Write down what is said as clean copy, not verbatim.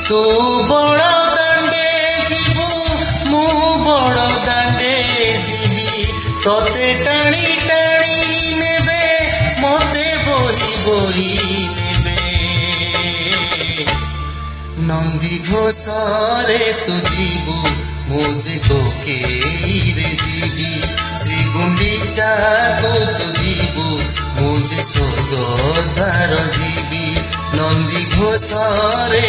तू बड़ दांडे जीवु मु बड़ दांडे जीवी तोते टाणी टाणी नेबे मते बोही बोही नेबे नंदी घोषरे तू जीवु मुझे कोकेरे जीवी श्री गुंडीचा को तू जीवु मुझे स्वर्ग द्वार जीवी नंदी घोषरे